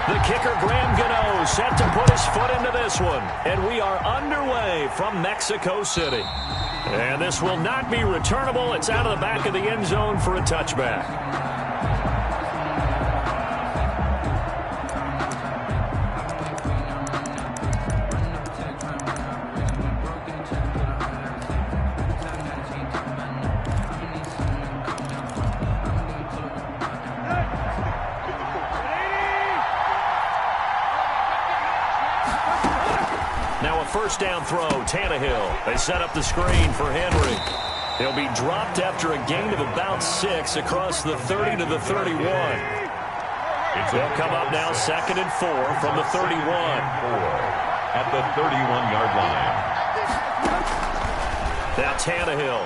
The kicker, Graham Gano, set to put his foot into this one. And we are underway from Mexico City. And this will not be returnable. It's out of the back of the end zone for a touchback. First down throw, Tannehill. They set up the screen for Henry. He'll be dropped after a gain of about 6 across the 30 to the 31. They'll come up now 2nd and 4 from the 31. At the 31-yard line. Now Tannehill.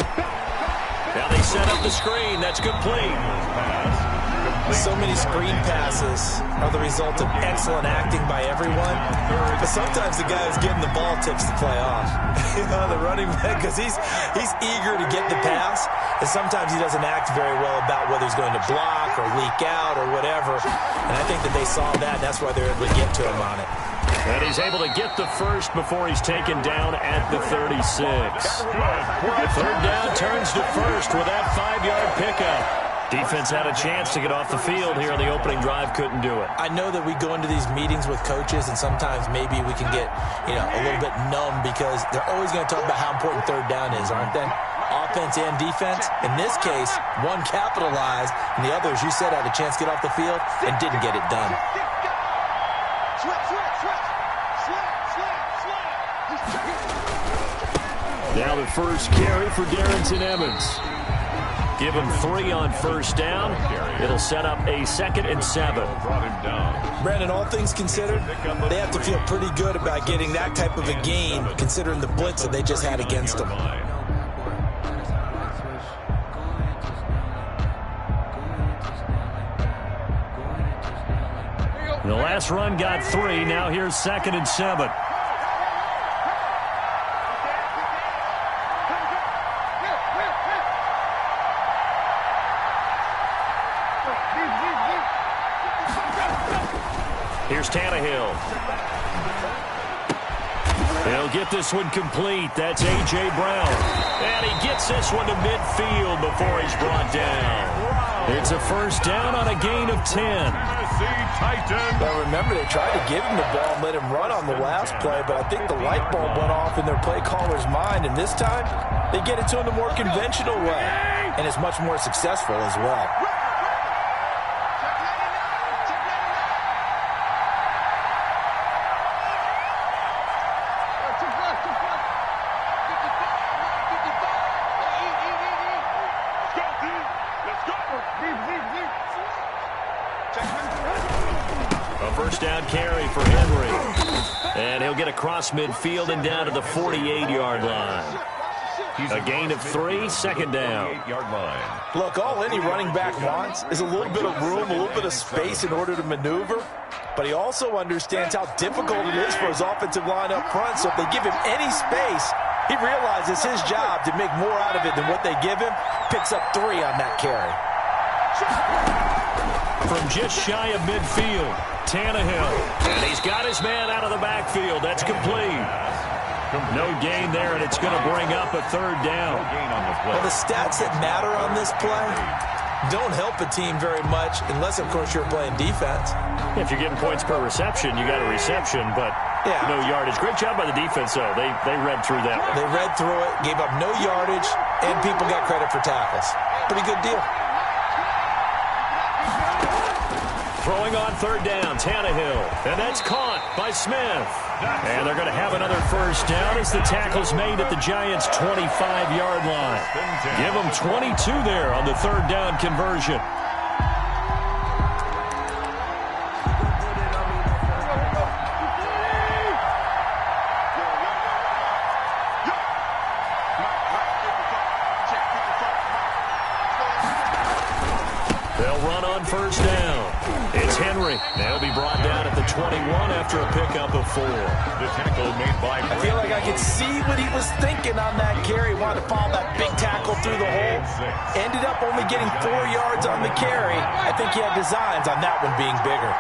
Now they set up the screen. That's complete. So many screen passes are the result of excellent acting by everyone. But sometimes the guy who's getting the ball takes the play off. You know, the running back, because he's eager to get the pass. And sometimes he doesn't act very well about whether he's going to block or leak out or whatever. And I think that they saw that, and that's why they're able to get to him on it. And he's able to get the first before he's taken down at the 36. Third down turns to first with that 5-yard pickup. Defense had a chance to get off the field here on the opening drive, couldn't do it. I know that we go into these meetings with coaches, and sometimes maybe we can get, a little bit numb because they're always going to talk about how important third down is, aren't they? Offense and defense. In this case, one capitalized, and the other, as you said, had a chance to get off the field and didn't get it done. Now the first carry for Darrington Evans. Give him 3 on first down. It'll set up a 2nd and 7. Brandon, all things considered, they have to feel pretty good about getting that type of a gain, considering the blitz that they just had against them. The last run got 3. Now here's 2nd and 7. Here's Tannehill. He'll get this one complete. That's A.J. Brown. And he gets this one to midfield before he's brought down. It's a first down on a gain of 10. Well, remember, they tried to give him the ball and let him run on the last play, but I think the light bulb went off in their play caller's mind, and this time they get it to him the more conventional way, and it's much more successful as well. First down carry for Henry. And he'll get across midfield and down to the 48-yard line. A gain of 3, 2nd down. Look, all any running back wants is a little bit of room, a little bit of space in order to maneuver. But he also understands how difficult it is for his offensive line up front. So if they give him any space, he realizes his job to make more out of it than what they give him. Picks up 3 on that carry. From just shy of midfield, Tannehill. And he's got his man out of the backfield. That's complete. No gain there, and it's going to bring up a 3rd down. Well, the stats that matter on this play don't help a team very much unless, of course, you're playing defense. If you're getting points per reception, you got a reception, but no yardage. Great job by the defense, though. They read through that one. They read through it, gave up no yardage, and people got credit for tackles. Pretty good deal. Throwing on 3rd down, Tannehill. And that's caught by Smith. And they're going to have another first down as the tackle's made at the Giants' 25-yard line. Give them 22 there on the 3rd down conversion. They'll run on first down. It's Henry. They'll be brought down at the 21 after a pickup of 4. The tackle made by I feel like I could see what he was thinking on that carry. Wanted to follow that big tackle through the hole. Ended up only getting 4 yards on the carry. I think he had designs on that one being bigger.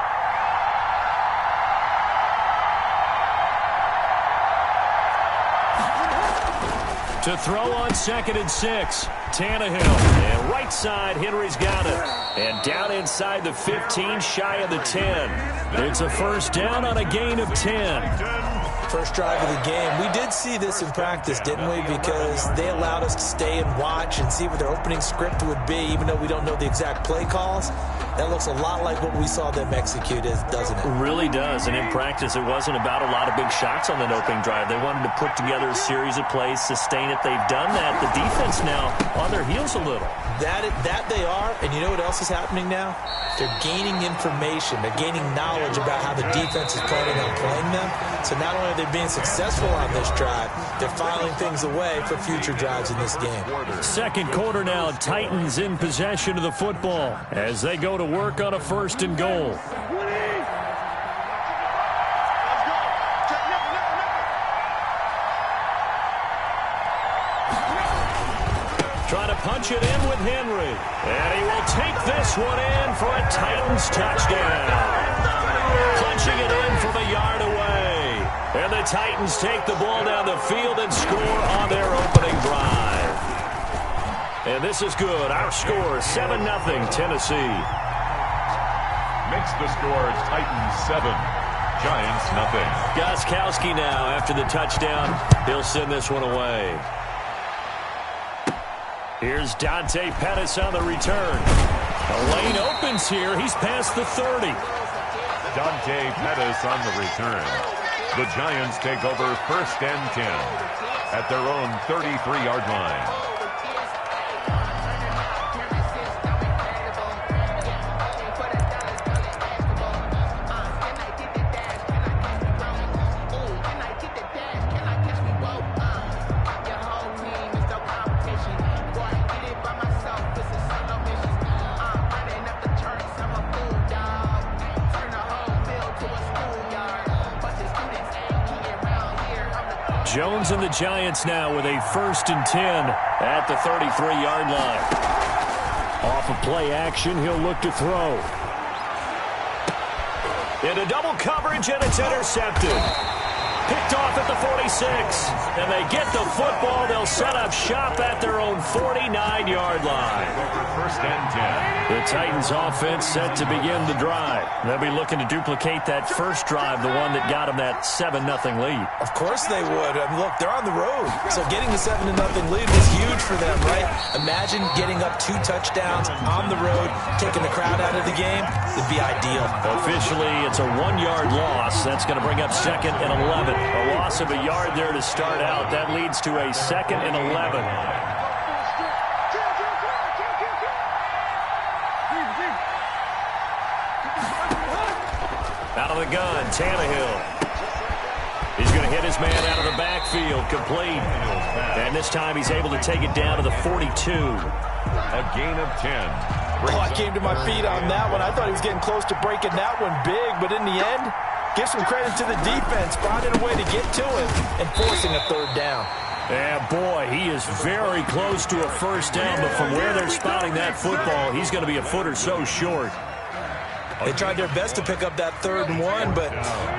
To throw on 2nd and 6. Tannehill. And right side, Henry's got it. And down inside the 15, shy of the 10. It's a first down on a gain of 10. First drive of the game. We did see this in practice, didn't we? Because they allowed us to stay and watch and see what their opening script would be, even though we don't know the exact play calls. That looks a lot like what we saw them execute, doesn't it? It really does. And in practice, it wasn't about a lot of big shots on that opening drive. They wanted to put together a series of plays, sustain it. They've done that. The defense now on their heels a little. That they are, and you know what else is happening now? They're gaining information. They're gaining knowledge about how the defense is planning on playing them. So not only are they being successful on this drive, they're filing things away for future drives in this game. Second quarter now, Titans in possession of the football as they go to work on a 1st and goal. Trying to punch it in with Henry. And he will take this one in for a Titans touchdown. Punching it in from a yard away. And the Titans take the ball down the field and score on their opening drive. And this is good. Our score, 7-0 Tennessee. Makes the score Titans 7, Giants 0. Gostkowski now after the touchdown. He'll send this one away. Here's Dante Pettis on the return. The lane opens here. He's past the 30. Dante Pettis on the return. The Giants take over 1st and 10 at their own 33-yard line. Jones and the Giants now with a 1st and 10 at the 33-yard line. Off of play action, he'll look to throw. Into double coverage, and it's intercepted. Picked off at the 46. And they get the football. They'll set up shop at their own 49-yard line. 1st and 10. The Titans offense set to begin the drive. They'll be looking to duplicate that first drive, the one that got them that 7-0 lead. Of course they would. I mean, look, they're on the road. So getting the 7-0 lead was huge for them, right? Imagine getting up 2 touchdowns on the road, taking the crowd out of the game. It'd be ideal. Officially, it's a 1-yard loss. That's going to bring up 2nd and 11. A loss of a yard there to start out. That leads to a 2nd and 11. Out of the gun, Tannehill. He's going to hit his man out of the backfield, complete. And this time he's able to take it down to the 42. A gain of 10. Oh, I came to my feet on that one. I thought he was getting close to breaking that one big, but in the end, give some credit to the defense, finding a way to get to him and forcing a 3rd down. Yeah, boy, he is very close to a 1st down, but from where they're spotting that football, he's going to be a foot or so short. They tried their best to pick up that 3rd and 1, but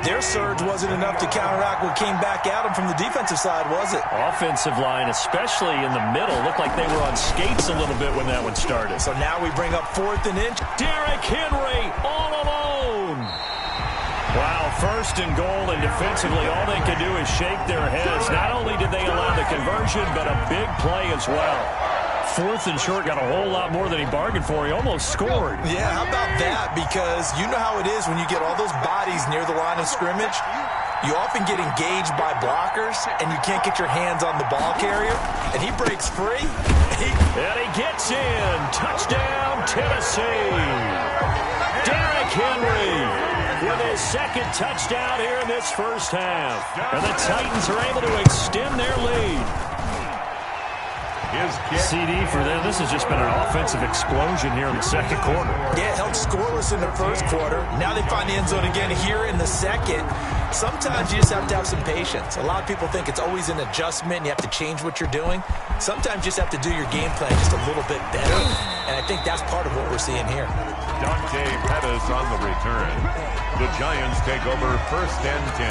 their surge wasn't enough to counteract what came back at them from the defensive side, was it? Offensive line, especially in the middle, looked like they were on skates a little bit when that one started. So now we bring up 4th and inch. Derrick Henry all alone. Wow, 1st and goal, and defensively all they could do is shake their heads. Not only did they allow the conversion, but a big play as well. 4th and short, got a whole lot more than he bargained for. He almost scored. Yeah, how about that? Because you know how it is when you get all those bodies near the line of scrimmage. You often get engaged by blockers, and you can't get your hands on the ball carrier. And he breaks free. And he gets in. Touchdown, Tennessee. Derrick Henry with his 2nd touchdown here in this first half. And the Titans are able to extend their lead. His kick. CD for them. This has just been an offensive explosion here in the 2nd quarter. Yeah, held scoreless in the 1st quarter. Now they find the end zone again here in the 2nd. Sometimes you just have to have some patience. A lot of people think it's always an adjustment. You have to change what you're doing. Sometimes you just have to do your game plan just a little bit better. And I think that's part of what we're seeing here. Dante Pettis on the return. The Giants take over 1st and 10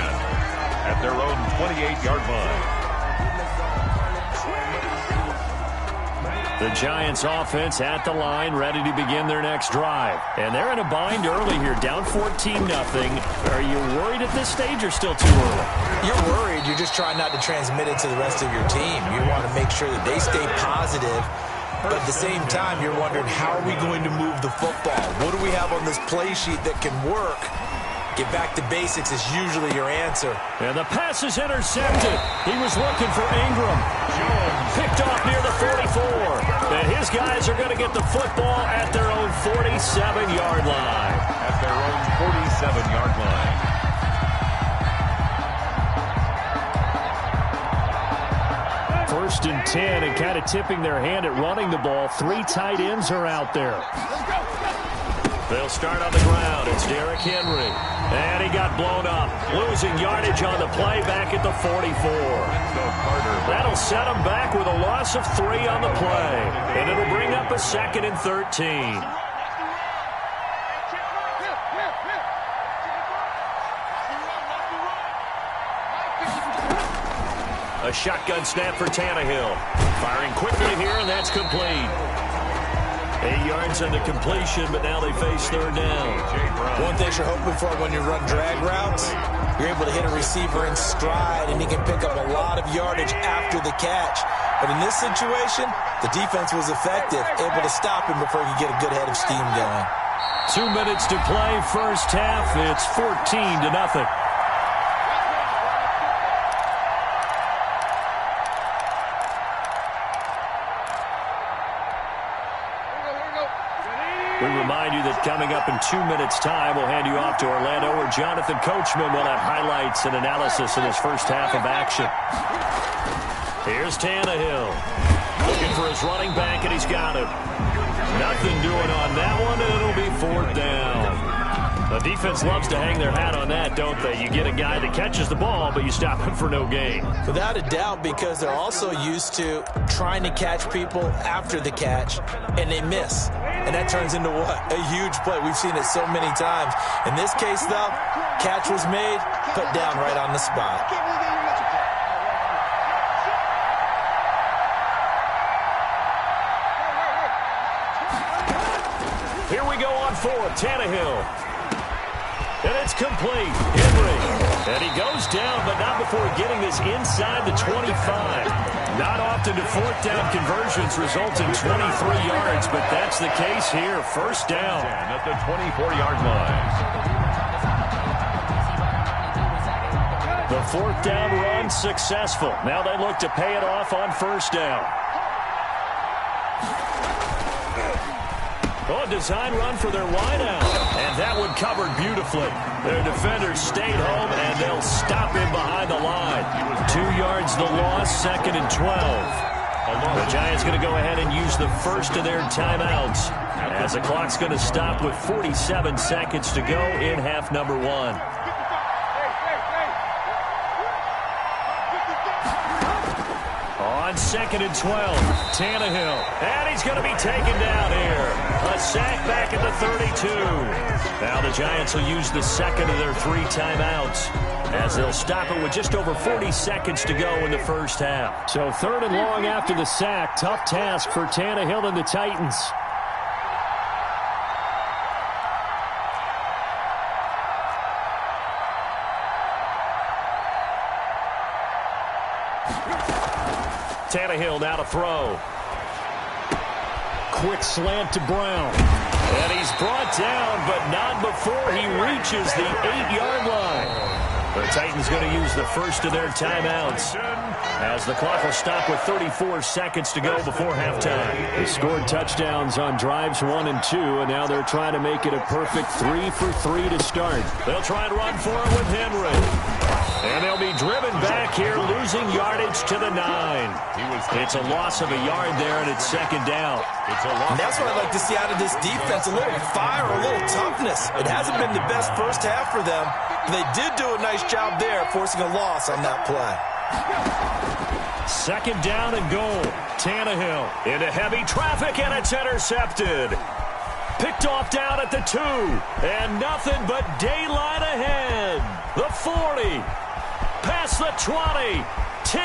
at their own 28-yard line. The Giants offense at the line, ready to begin their next drive. And they're in a bind early here, down 14-0. Are you worried at this stage or still too early? You're worried. You're just trying not to transmit it to the rest of your team. You want to make sure that they stay positive. But at the same time, you're wondering, how are we going to move the football? What do we have on this play sheet that can work? Get back to basics is usually your answer. And the pass is intercepted. He was looking for Ingram. Picked off near the 44. And his guys are going to get the football at their own 47-yard line. At their own 47-yard line. First and 10, and kind of tipping their hand at running the ball. 3 tight ends are out there. They'll start on the ground. It's Derrick Henry. And he got blown up. Losing yardage on the play back at the 44. That'll set him back with a loss of 3 on the play. And it'll bring up a 2nd and 13. A shotgun snap for Tannehill. Firing quickly here, and that's complete. 8 yards on the completion, but now they face 3rd down. One thing you're hoping for when you run drag routes, you're able to hit a receiver in stride, and he can pick up a lot of yardage after the catch. But in this situation, the defense was effective, able to stop him before he could get a good head of steam going. 2 minutes to play, first half. It's 14-0. We remind you that coming up in 2 minutes' time, we'll hand you off to Orlando, where Jonathan Coachman will have highlights and analysis in his first half of action. Here's Tannehill. Looking for his running back, and he's got him. Nothing doing on that one, and it'll be 4th down. The defense loves to hang their hat on that, don't they? You get a guy that catches the ball, but you stop him for no gain. Without a doubt, because they're also used to trying to catch people after the catch, and they miss. And that turns into what? A huge play. We've seen it so many times. In this case, though, catch was made, put down right on the spot. Here we go on 4th. Tannehill. And it's complete. Henry. And he goes down, but not before getting this inside the 25. Not often do 4th down conversions result in 23 yards, but that's the case here. First down. At the 24-yard line. The 4th down run successful. Now they look to pay it off on first down. Oh, design run for their wideout. And that one covered beautifully. Their defenders stayed home, and they'll stop him behind the line. 2 yards the loss, 2nd and 12. The Giants going to go ahead and use the first of their timeouts, as the clock's going to stop with 47 seconds to go in half number 1. On 2nd and 12, Tannehill. And he's going to be taken down here. A sack back at the 32. Now the Giants will use the 2nd of their 3 timeouts, as they'll stop it with just over 40 seconds to go in the first half. So 3rd and long after the sack. Tough task for Tannehill and the Titans. Tannehill now to throw. Quick slant to Brown. And he's brought down, but not before he reaches the 8-yard line. The Titans going to use the first of their timeouts, as the clock will stop with 34 seconds to go before halftime. They scored touchdowns on drives 1 and 2, and now they're trying to make it a perfect 3 for 3 to start. They'll try and run for it with Henry. And they'll be driven back here, losing yardage to the 9. It's a loss of a yard there, and it's 2nd down. And that's what I'd like to see out of this defense, a little fire, a little toughness. It hasn't been the best first half for them. They did do a nice job there, forcing a loss on that play. 2nd down and goal. Tannehill into heavy traffic, and it's intercepted. Picked off down at the 2, and nothing but daylight ahead. The 40, past the 20, 10.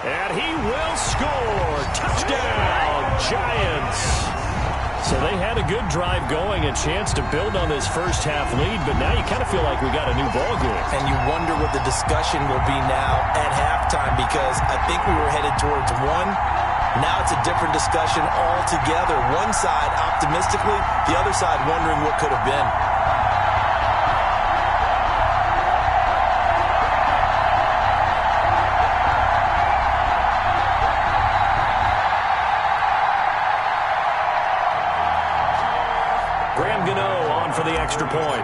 And he will score. Touchdown, Giants. So they had a good drive going, a chance to build on this first half lead, but now you kind of feel like we got a new ball game. And you wonder what the discussion will be now at halftime, because I think we were headed towards one. Now it's a different discussion altogether. One side optimistically, the other side wondering what could have been. For the extra point.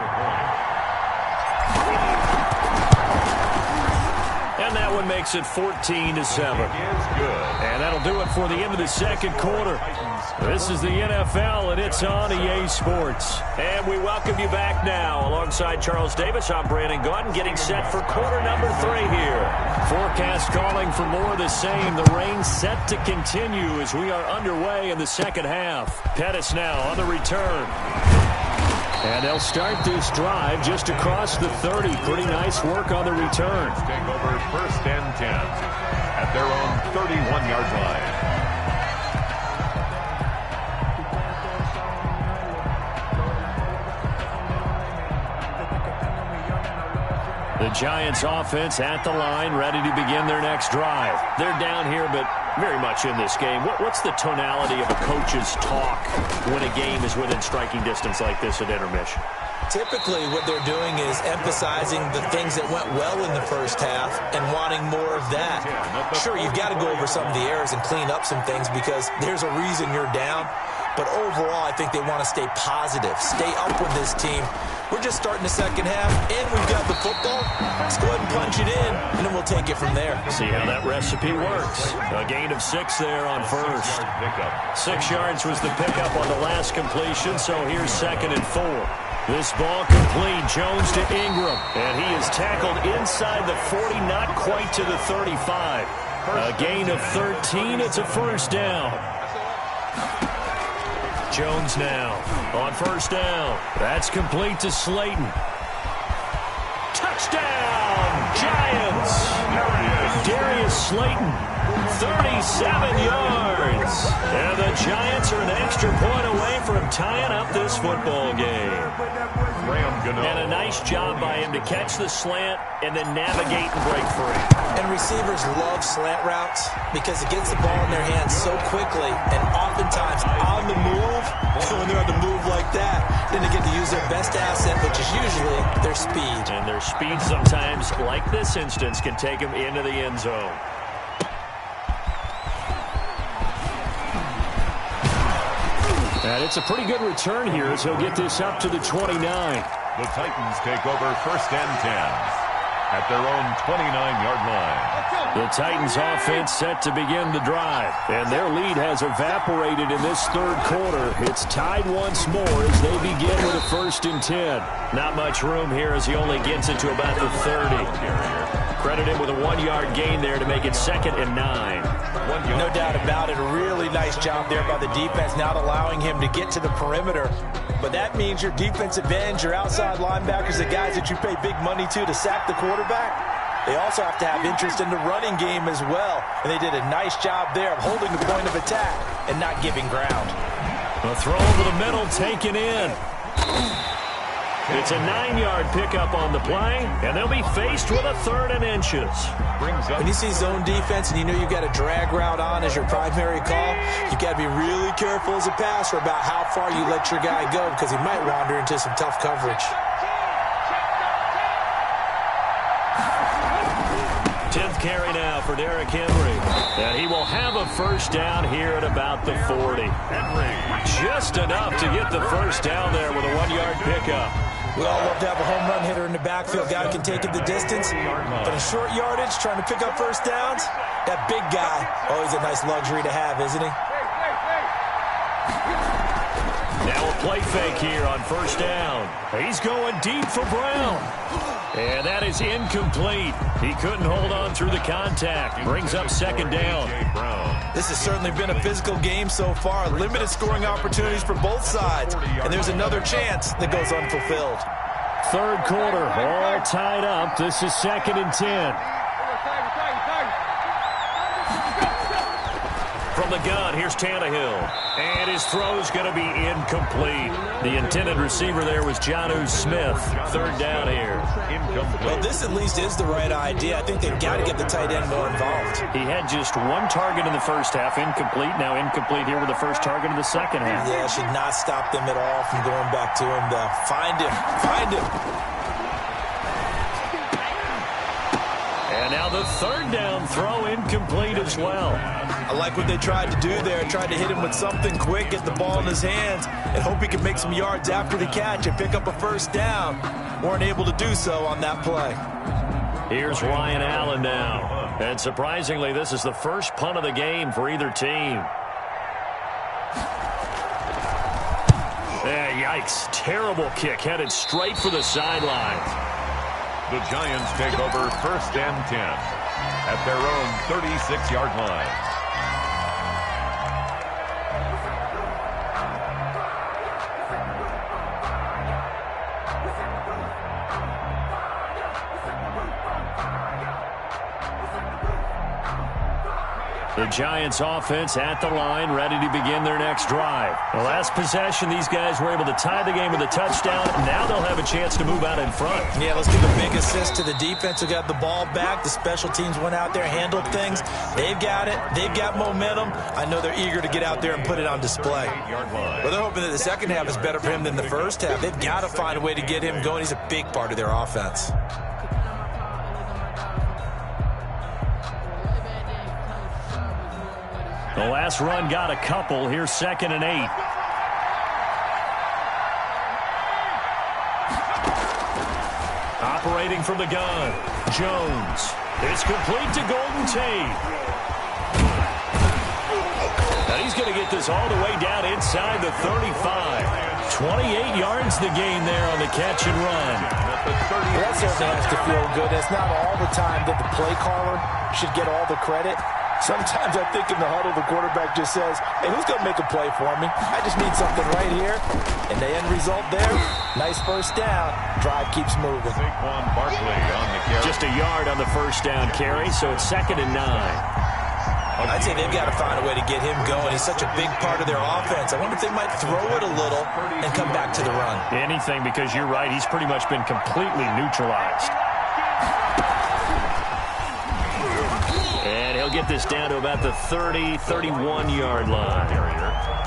And that one makes it 14-7. And that'll do it for the end of the second quarter. This is the NFL, and it's on EA Sports. And we welcome you back now. Alongside Charles Davis, I'm Brandon Gaudin, getting set for quarter number 3 here. Forecast calling for more of the same. The rain set to continue as we are underway in the second half. Pettis now on the return. And they'll start this drive just across the 30. Pretty nice work on the return. Take over first and 10 at their own 31-yard line. The Giants offense at the line, ready to begin their next drive. They're down here, but very much in this game. What's the tonality of a coach's talk when a game is within striking distance like this at intermission? Typically, what they're doing is emphasizing the things that went well in the first half and wanting more of that. Sure, you've got to go over some of the errors and clean up some things because there's a reason you're down. But overall, I think they want to stay positive, stay up with this team. We're just starting the second half, and we've got the football. Let's go ahead and punch it in, and then we'll take it from there. See how that recipe works. A gain of 6 there on first. 6 yards was the pickup on the last completion, so here's 2nd and 4. This ball complete. Jones to Ingram, and he is tackled inside the 40, not quite to the 35. A gain of 13. It's a first down. Jones now on first down. That's complete to Slayton. Touchdown, Giants! Darius Slayton, 37 yards. And the Giants are an extra point away from tying up this football game. And a nice job by him to catch the slant and then navigate and break free. And receivers love slant routes because it gets the ball in their hands so quickly and oftentimes on the move. When they're on the move like that, then they get to use their best asset, which is usually their speed. And their speed sometimes, like this instance, can take them into the end zone. And it's a pretty good return here as he'll get this up to the 29. The Titans take over first and 10 at their own 29-yard line. The Titans offense set to begin the drive, and their lead has evaporated in this third quarter. It's tied once more as they begin with a 1st and 10. Not much room here as he only gets it to about the 30. Credit him with a 1-yard gain there to make it 2nd and 9. No doubt about it. A really nice job there by the defense, not allowing him to get to the perimeter. But that means your defensive ends, your outside linebackers, the guys that you pay big money to sack the quarterback, they also have to have interest in the running game as well. And they did a nice job there of holding the point of attack and not giving ground. A throw over the middle taken in. It's a 9-yard pickup on the play, and they'll be faced with a 3rd and inches. When you see zone defense and you know you've got a drag route on as your primary call, you've got to be really careful as a passer about how far you let your guy go because he might wander into some tough coverage. 10th carry now for Derrick Henry. And he will have a first down here at about the 40. Just enough to get the first down there with a 1-yard pickup. We all love to have a home run hitter in the backfield. Guy who can take it the distance. But in short yardage, trying to pick up first downs, that big guy, always a nice luxury to have, isn't he? Now a play fake here on first down. He's going deep for Brown. And that is incomplete. He couldn't hold on through the contact. Brings up 2nd down. This has certainly been a physical game so far. Limited scoring opportunities for both sides. And there's another chance that goes unfulfilled. Third quarter, all tied up. This is 2nd and 10. From the gun, here's Tannehill. And his throw's going to be incomplete. The intended receiver there was Jonnu Smith. Third down here. Well, this at least is the right idea. I think they've got to get the tight end more involved. He had just one target in the first half, incomplete. Now incomplete here with the first target of the second half. Yeah, should not stop them at all from going back to him, though. Find him. Find him. And now the third down throw incomplete as well. I like what they tried to do there. Tried to hit him with something quick, get the ball in his hands, and hope he could make some yards after the catch and pick up a first down. Weren't able to do so on that play. Here's Ryan Allen now. And surprisingly, this is the first punt of the game for either team. Yikes. Terrible kick headed straight for the sideline. The Giants take over first and 10 at their own 36-yard line. The Giants offense at the line, ready to begin their next drive. The last possession, these guys were able to tie the game with a touchdown. Now they'll have a chance to move out in front. Yeah, let's give a big assist to the defense who got the ball back. The special teams went out there, handled things. They've got it. They've got momentum. I know they're eager to get out there and put it on display. But they're hoping that the second half is better for him than the first half. They've got to find a way to get him going. He's a big part of their offense. The last run got a couple. Here's 2nd and 8. Operating from the gun, Jones. It's complete to Golden Tate. And he's going to get this all the way down inside the 35. 28 yards the gain there on the catch and run. That certainly has to feel good. It's not all the time that the play caller should get all the credit. Sometimes I think in the huddle, the quarterback just says, hey, who's going to make a play for me? I just need something right here. And the end result there, nice first down. Drive keeps moving. Just a yard on the first down carry, so it's 2nd and 9. I'd say they've got to find a way to get him going. He's such a big part of their offense. I wonder if they might throw it a little and come back to the run. Anything, because you're right. He's pretty much been completely neutralized. And he'll get this down to about the 30, 31-yard line.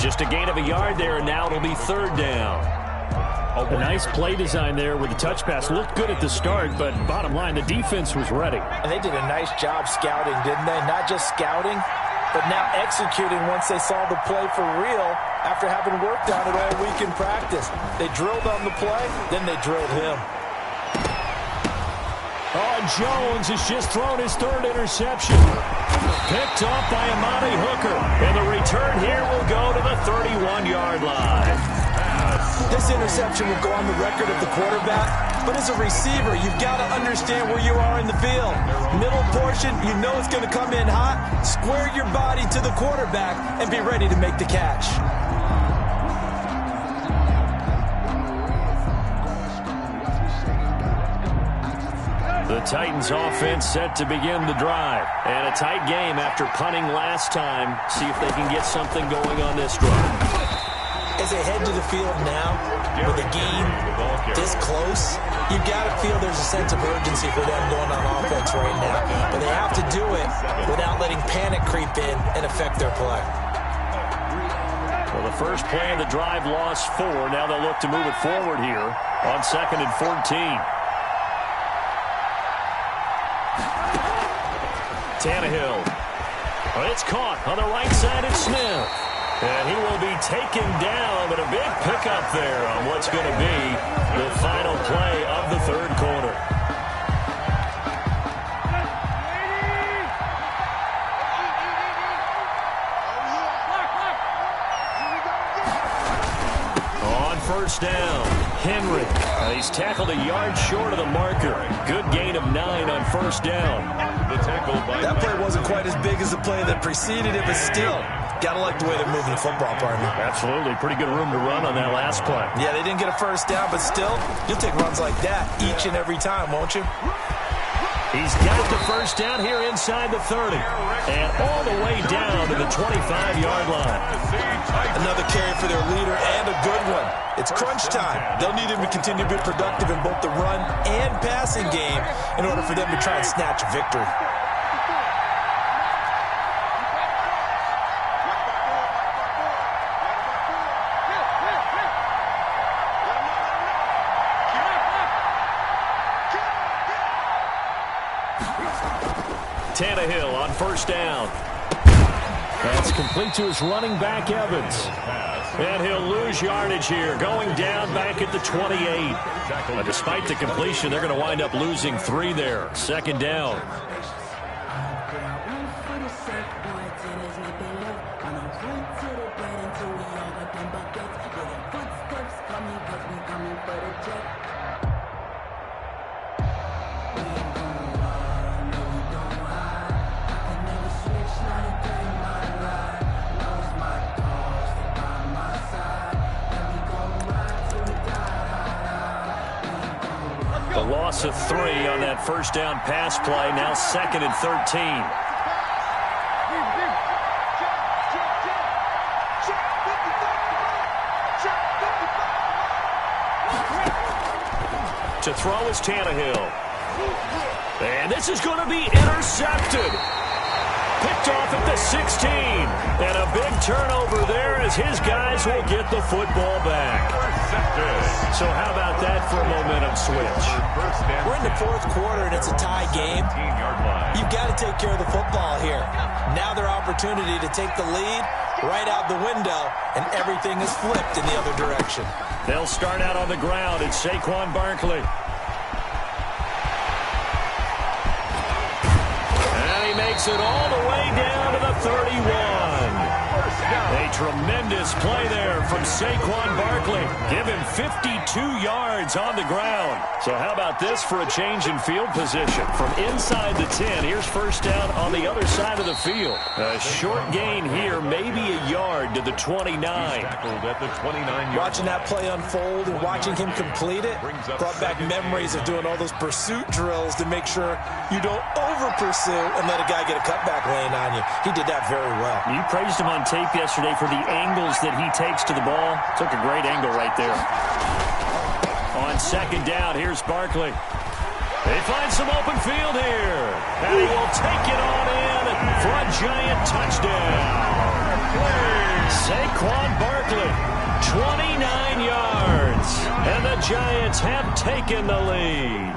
Just a gain of a yard there, and now it'll be 3rd down. A nice play design there with the touch pass. Looked good at the start, but bottom line, the defense was ready. And they did a nice job scouting, didn't they? Not just scouting, but now executing once they saw the play for real after having worked on it all week in practice. They drilled on the play, then they drilled him. Oh, Jones has just thrown his 3rd interception. Picked off by Amani Hooker. And the return here will go to the 31-yard line. This interception will go on the record of the quarterback, but as a receiver, you've got to understand where you are in the field. Middle portion, you know it's going to come in hot. Square your body to the quarterback and be ready to make the catch. The Titans offense set to begin the drive. And a tight game after punting last time. See if they can get something going on this drive. As they head to the field now, with a game this close, you've got to feel there's a sense of urgency for them going on offense right now. But they have to do it without letting panic creep in and affect their play. Well, the first play of the drive lost 4. Now they'll look to move it forward here on 2nd and 14. Tannehill. Well, it's caught on the right side of Smith. And he will be taken down, but a big pickup there on what's going to be the final play of the 3rd quarter. On first down, Henry. He's tackled a yard short of the marker. Good gain of 9 on first down. That play wasn't quite as big as the play that preceded it, but still, got to like the way they're moving the football, partner. Absolutely. Pretty good room to run on that last play. Yeah, they didn't get a first down, but still, you'll take runs like that each and every time, won't you? He's got the first down here inside the 30. And all the way down to the 25-yard line. Another carry for their leader and a good one. It's crunch time. They'll need him to continue to be productive in both the run and passing game in order for them to try and snatch victory. Tannehill on first down. That's complete to his running back, Evans. And he'll lose yardage here, going down back at the 28. But despite the completion, they're going to wind up losing 3 there. Second down. The loss of 3 on that first down pass play. Now 2nd and 13. To throw is Tannehill. And this is going to be intercepted. Picked off at the 16. And a big turnover there as his guys will get the football back. So how about that for a momentum switch? We're in the 4th quarter and it's a tie game. You've got to take care of the football here. Now their opportunity to take the lead right out the window, and everything is flipped in the other direction. They'll start out on the ground. It's Saquon Barkley. And he makes it all the way down to the 31. A tremendous play there from Saquon Barkley. Give him 52 yards on the ground. So how about this for a change in field position? From inside the 10, here's first down on the other side of the field. A short gain here, maybe a yard to the 29. At the 29-yard. Watching that play unfold and watching him complete it brought back memories of doing all those pursuit drills to make sure you don't over-pursue and let a guy get a cutback lane on you. He did that very well. You praised him on tape yesterday for the angles that he takes to the ball. Took a great angle right there. On second down, here's Barkley. They find some open field here. And he will take it on in for a giant touchdown. Saquon Barkley, 29 yards. And the Giants have taken the lead.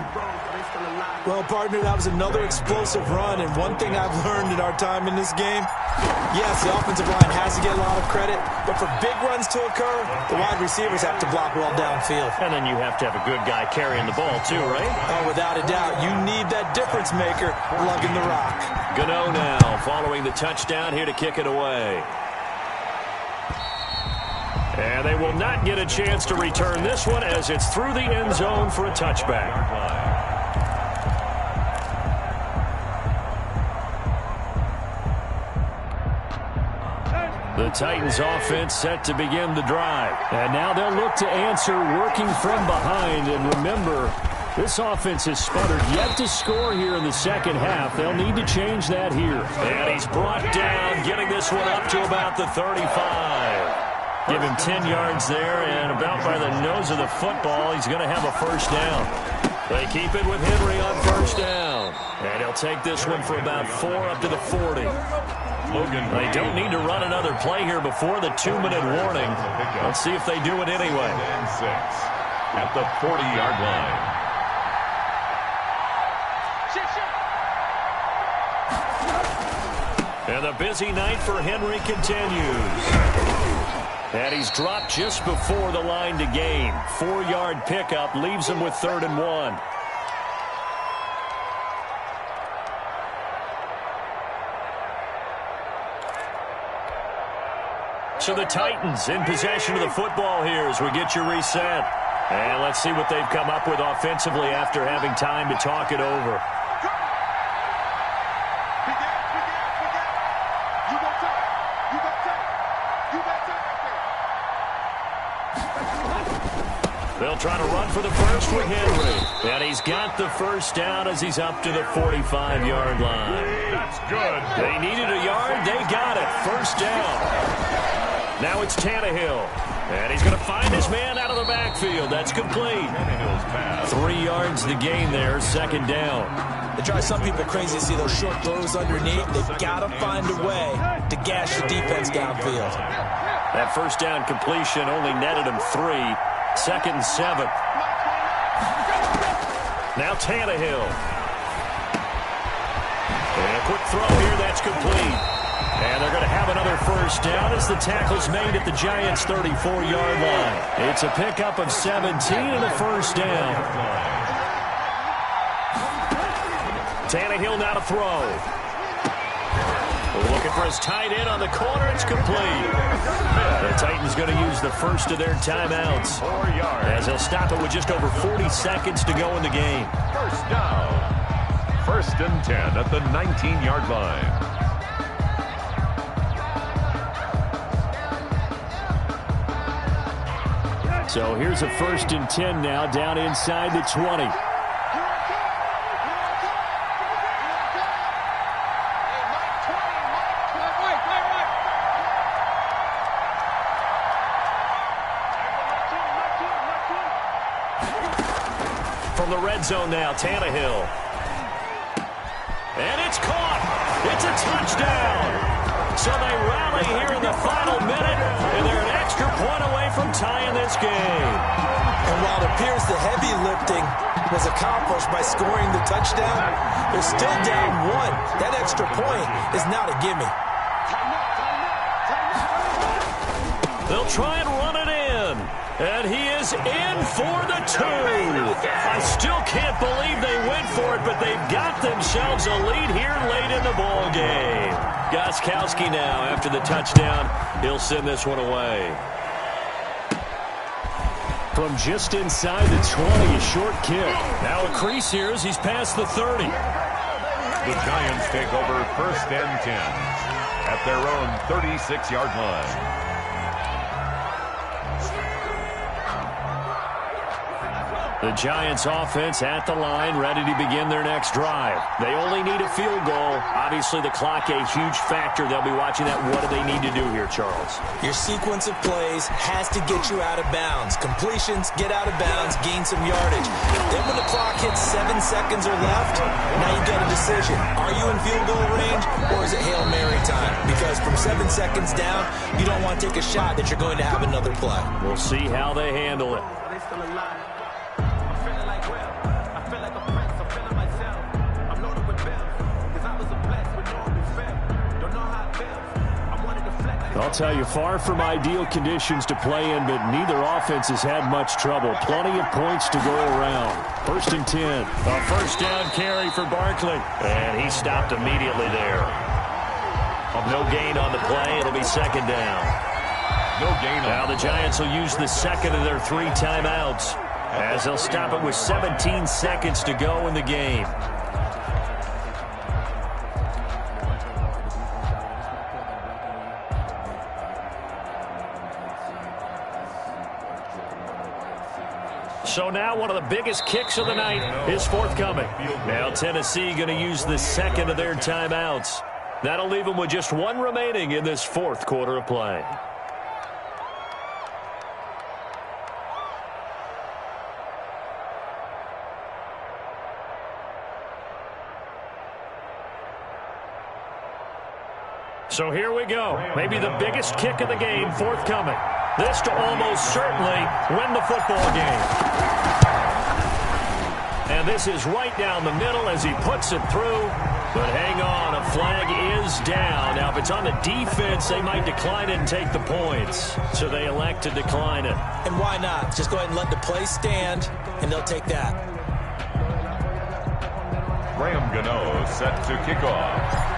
Well, partner, that was another explosive run, and one thing I've learned in our time in this game, yes, the offensive line has to get a lot of credit, but for big runs to occur, the wide receivers have to block well downfield. And then you have to have a good guy carrying the ball too, right? Oh, without a doubt, you need that difference maker lugging the rock. Gano now following the touchdown here to kick it away. And they will not get a chance to return this one as it's through the end zone for a touchback. The Titans offense set to begin the drive. And now they'll look to answer working from behind. And remember, this offense has sputtered yet to score here in the second half. They'll need to change that here. And he's brought down, getting this one up to about the 35. Give him 10 yards there, and about by the nose of the football, he's going to have a first down. They keep it with Henry on first down. And he'll take this one for about 4 up to the 40. They don't need to run another play here before the 2-minute warning. Let's see if they do it anyway. And 6 at the 40-yard line. And the busy night for Henry continues. And he's dropped just before the line to gain. 4-yard pickup leaves him with 3rd and 1. So the Titans in possession of the football here as we get you reset. And let's see what they've come up with offensively after having time to talk it over. They'll They'll try to run for the first with Henry. And he's got the first down as he's up to the 45-yard line. That's good. They needed a yard. They got it. First down. Now it's Tannehill. And he's going to find his man out of the backfield. That's complete. 3 yards the gain there. Second down. It drives some people crazy to see those short throws underneath. They've got to find a way to gash the defense downfield. That first down completion only netted him 3. Second and 7. Now Tannehill. And a quick throw here. That's complete. And they're going to have another first down as the tackle's made at the Giants' 34-yard line. It's a pickup of 17 and a first down. Tannehill now to throw. Looking for his tight end on the corner. It's complete. The Titans going to use the first of their timeouts 4 yards. as they'll stop it with just over 40 seconds to go in the game. First down. First and 10 at the 19-yard line. So here's a first and 10 now down inside the 20. From the red zone now, Tannehill. And it's caught. It's a touchdown. So they rally here in the final minute, and they're an extra point away from tying this game. And while it appears the heavy lifting was accomplished by scoring the touchdown, they're still down 1. That extra point is not a gimme. They'll try and run it in. And he is in for the 2. I still can't believe they went for it, but they've got themselves a lead here late in the ball game. Gostkowski now, after the touchdown, he'll send this one away. From just inside the 20, a short kick. Now a crease here as he's past the 30. The Giants take over first and 10 at their own 36-yard line. The Giants offense at the line, ready to begin their next drive. They only need a field goal. Obviously, the clock a huge factor. They'll be watching that. What do they need to do here, Charles? Your sequence of plays has to get you out of bounds. Completions, get out of bounds, gain some yardage. Then when the clock hits 7 seconds or left, now you've got a decision. Are you in field goal range, or is it Hail Mary time? Because from 7 seconds down, you don't want to take a shot that you're going to have another play. We'll see how they handle it. I'll tell you, far from ideal conditions to play in, but neither offense has had much trouble. Plenty of points to go around. First and 10. A first down carry for Barkley. And he stopped immediately there. No gain on the play. It'll be second down. No gain. Now the Giants will use the second of their 3 timeouts as they'll stop it with 17 seconds to go in the game. So now one of the biggest kicks of the night is forthcoming. Now Tennessee going to use the second of their timeouts. That'll leave them with just 1 remaining in this 4th quarter of play. So here we go. Maybe the biggest kick of the game forthcoming. This to almost certainly win the football game. And this is right down the middle as he puts it through. But hang on, a flag is down. Now, if it's on the defense, they might decline it and take the points. So they elect to decline it. And why not? Just go ahead and let the play stand, and they'll take that. Graham Gano set to kick off.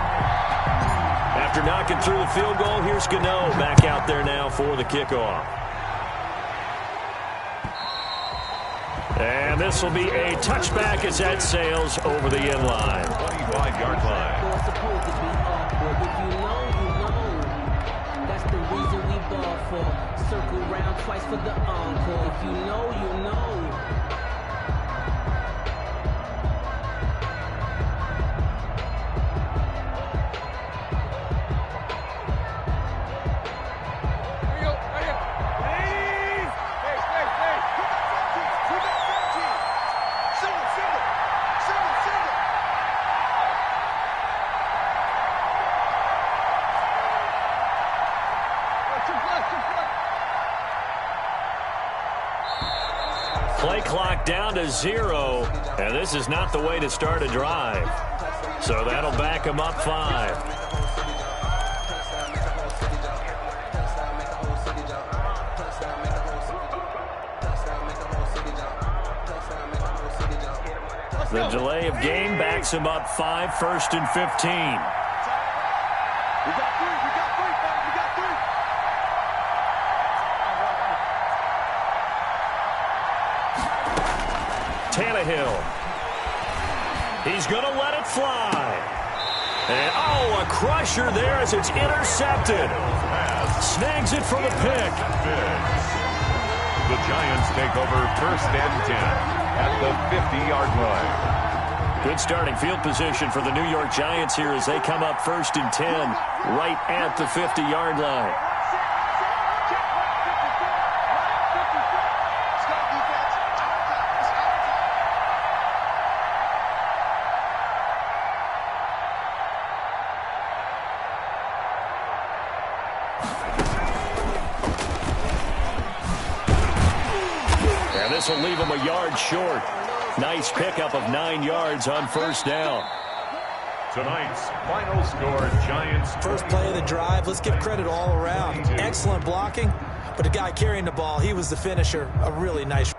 After knocking through the field goal, here's Gano back out there now for the kickoff. And this will be a touchback as that sails over the end line. 25-yard line. That's the reason we ball for. Circle round twice for the encore. If you know, you know. Play clock down to 0, and this is not the way to start a drive. So that'll back him up 5. The delay of game backs him up 5, 1st and 15. Tannehill. He's going to let it fly. And, oh, a crusher there as it's intercepted. Snags it for the pick. The Giants take over 1st and 10 at the 50-yard line. Good starting field position for the New York Giants here as they come up 1st and 10 right at the 50-yard line. And this will leave him a yard short. Nice pickup of 9 yards on 1st down. Tonight's final score, Giants. First play of the drive. Let's give credit all around. Excellent blocking, but the guy carrying the ball, he was the finisher. A really nice